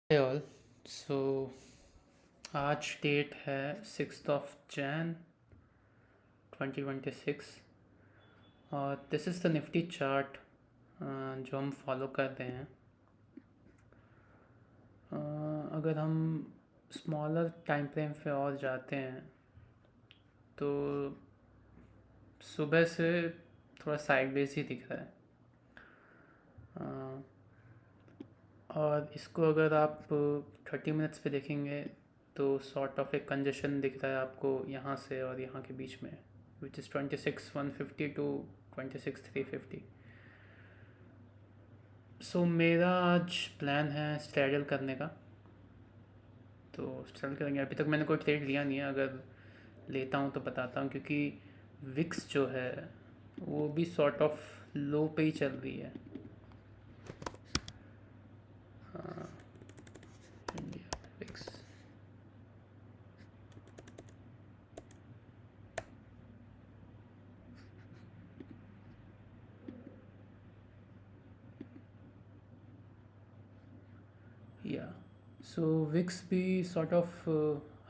हे all. सो आज date है 6 Jan 2026 और this is the Nifty chart जो हम फॉलो कर रहे हैं। अगर हम स्मॉलर टाइम फ्रेम पे और जाते हैं तो सुबह से थोड़ा साइडवेज ही दिख रहा है। और इसको अगर आप 30 मिनट्स पे देखेंगे तो सॉर्ट ऑफ एक कंजेशन दिख रहा है आपको यहाँ से और यहाँ के बीच में, विच इज़ 26,150 टू 26,350। सो मेरा आज प्लान है स्ट्रैडल करने का। तो स्ट्रैडल करेंगे। अभी तक मैंने कोई ट्रेड लिया नहीं है, अगर लेता हूँ तो बताता हूँ, क्योंकि विक्स जो है वो भी सॉर्ट ऑफ लो पे ही चल रही है। इंडिया विक्स या सो विक्स भी सॉर्ट ऑफ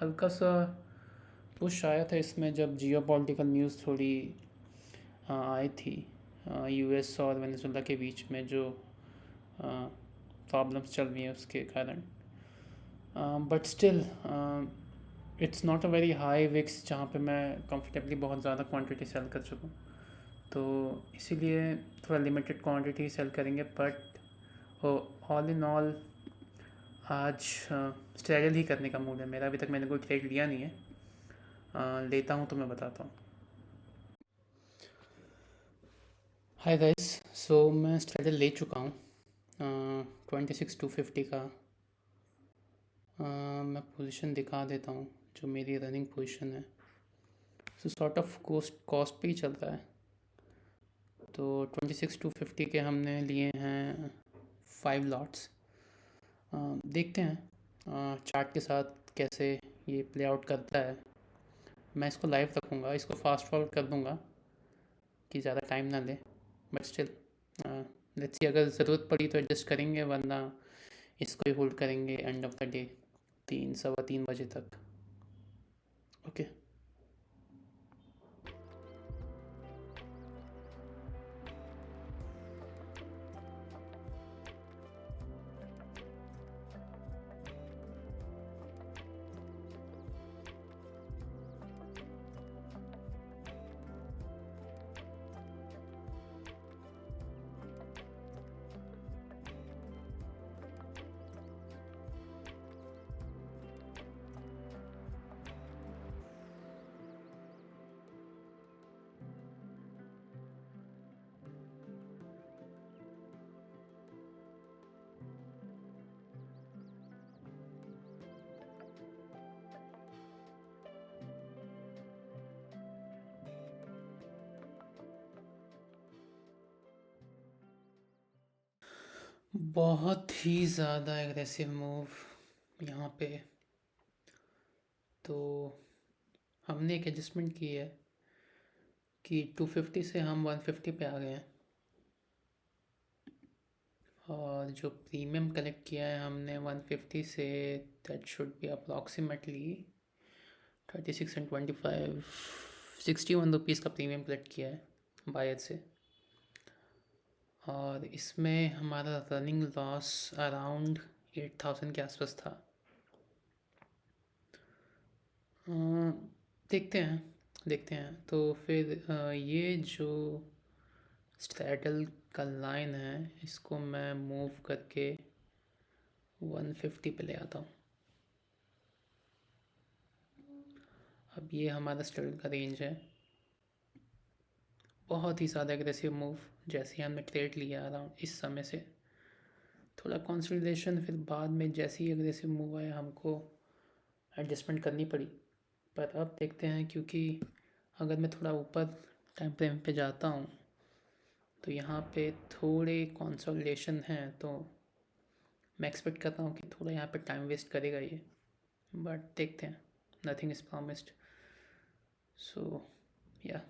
हल्का सा पुश आया था इसमें जब जियो पॉलिटिकल न्यूज़ थोड़ी आई थी। यूएस और वेनेजुला के बीच में जो प्रॉब्लम्स चल रही हैं उसके कारण। But still it's not a very high weeks जहाँ पे मैं कंफर्टेबली बहुत ज़्यादा क्वांटिटी सेल कर चुका हूँ। तो इसीलिए थोड़ा लिमिटेड क्वांटिटी सेल करेंगे। बट ऑल इन ऑल आज स्ट्रैगल ही करने का मूड है मेरा। अभी तक मैंने कोई ट्रेड लिया नहीं है। लेता हूँ तो मैं बताता हूँ। Hi guys. सो मैं स्ट्रैगल ले चुका हूँ 26,250 का। मैं पोजीशन दिखा देता हूँ जो मेरी रनिंग पोजीशन है। सो सॉर्ट ऑफ कॉस्ट पे ही चल रहा है। तो 26,250 के हमने लिए हैं 5 लॉट्स। देखते हैं चार्ट के साथ कैसे ये प्ले आउट करता है। मैं इसको लाइव रखूँगा, इसको फास्ट फॉरवर्ड कर दूँगा कि ज़्यादा टाइम ना ले। बट स्टिल लेट्स सी, अगर ज़रूरत पड़ी तो एडजस्ट करेंगे, वरना इसको ही होल्ड करेंगे एंड ऑफ द डे 3 सवा 3 बजे तक। ओके। बहुत ही ज़्यादा एग्रेसिव मूव यहाँ पे। तो हमने एक एडजस्टमेंट की है कि 250 से हम 150 पे आ गए हैं। और जो प्रीमियम कलेक्ट किया है हमने 150 से, that should be approximately 36 and 25, 61 rupees का प्रीमियम कलेक्ट किया है बायर से। और इसमें हमारा रनिंग लॉस अराउंड 8,000 के आसपास था। देखते हैं तो फिर ये जो स्ट्रैडल का लाइन है इसको मैं मूव करके 150 पे ले आता हूँ। अब ये हमारा स्ट्रैडल का रेंज है। बहुत ही ज़्यादा एग्रेसिव मूव जैसे ही हमने ट्रेड लिया अराउंड इस समय से, थोड़ा कंसोलिडेशन, फिर बाद में जैसे ही एग्रेसिव मूव आया हमको एडजस्टमेंट करनी पड़ी। पर अब देखते हैं, क्योंकि अगर मैं थोड़ा ऊपर टाइम फ्रेम पे जाता हूँ तो यहाँ पे थोड़े कंसोलिडेशन है। तो मैं एक्सपेक्ट करता हूँ कि थोड़ा यहाँ पे टाइम वेस्ट करेगा ये। बट देखते हैं, नथिंग इज़ प्रॉमिस्ड। सो या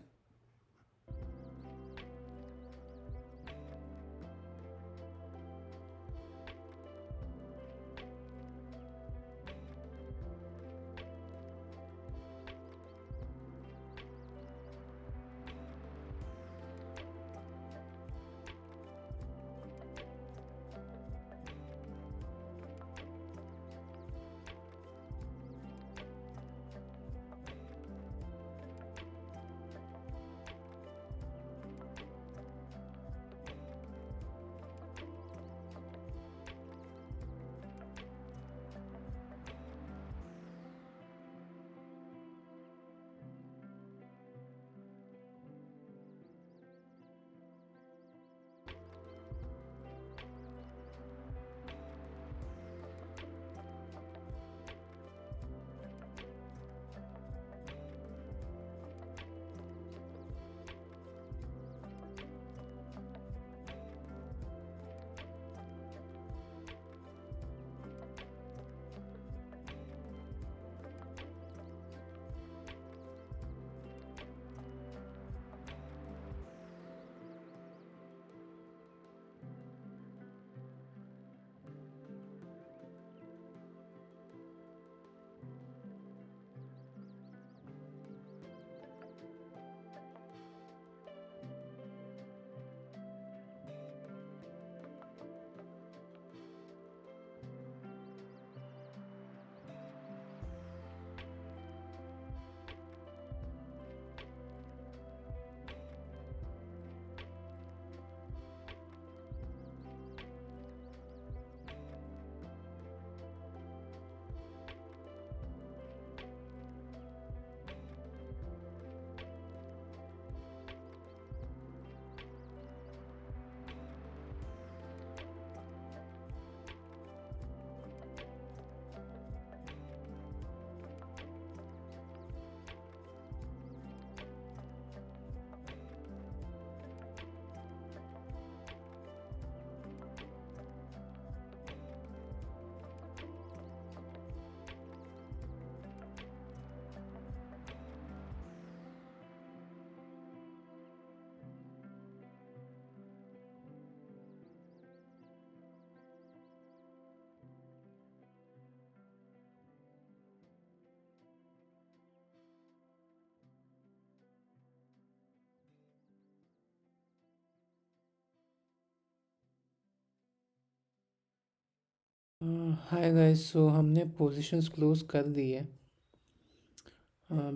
हाय गाइस, सो हमने पोजीशंस क्लोज कर दी है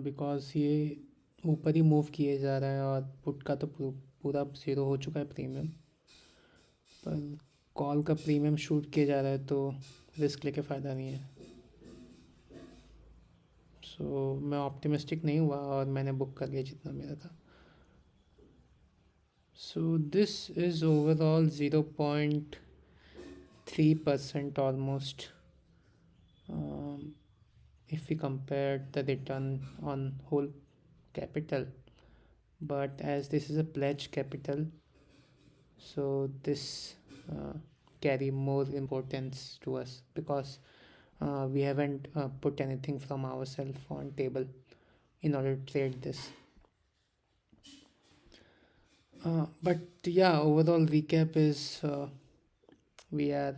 बिकॉज़ ये ऊपर ही मूव किए जा रहा है और पुट का तो पूरा ज़ीरो हो चुका है प्रीमियम। पर कॉल का प्रीमियम शूट किया जा रहा है तो रिस्क लेके फ़ायदा नहीं है। सो मैं ऑप्टिमिस्टिक नहीं हुआ और मैंने बुक कर लिया जितना मेरा था। So this is overall 0.3% almost if we compare the return on whole capital, but as this is a pledge capital, so this carry more importance to us because we haven't put anything from ourselves on table in order to trade this. But yeah, overall recap is we are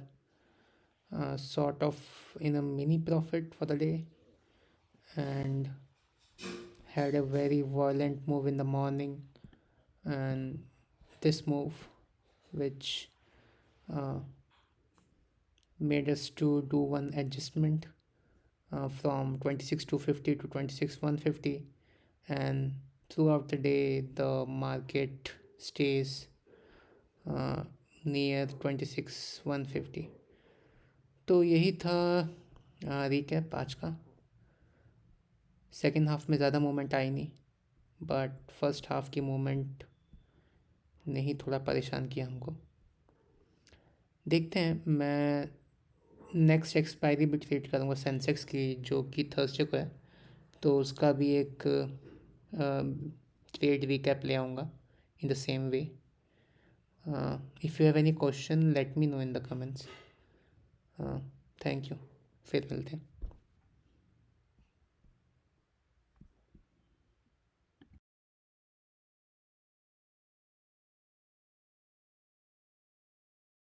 sort of in a mini profit for the day and had a very violent move in the morning, and this move which uh, made us to do one adjustment from 26,250 to 26,150, and throughout the day the market stays near 26,150. तो यही था recap आज का। Second half में ज़्यादा movement आई नहीं, but first half की movement ने ही थोड़ा परेशान किया हमको। देखते हैं, मैं नेक्स्ट एक्सपायरी भी ट्रेड करूँगा सेंसेक्स की, जो कि थर्सडे को है, तो उसका भी एक ट्रेड रिकैप ले आऊँगा in the same way. If you have any question let me know in the comments. Thank you, फिर मिलते हैं।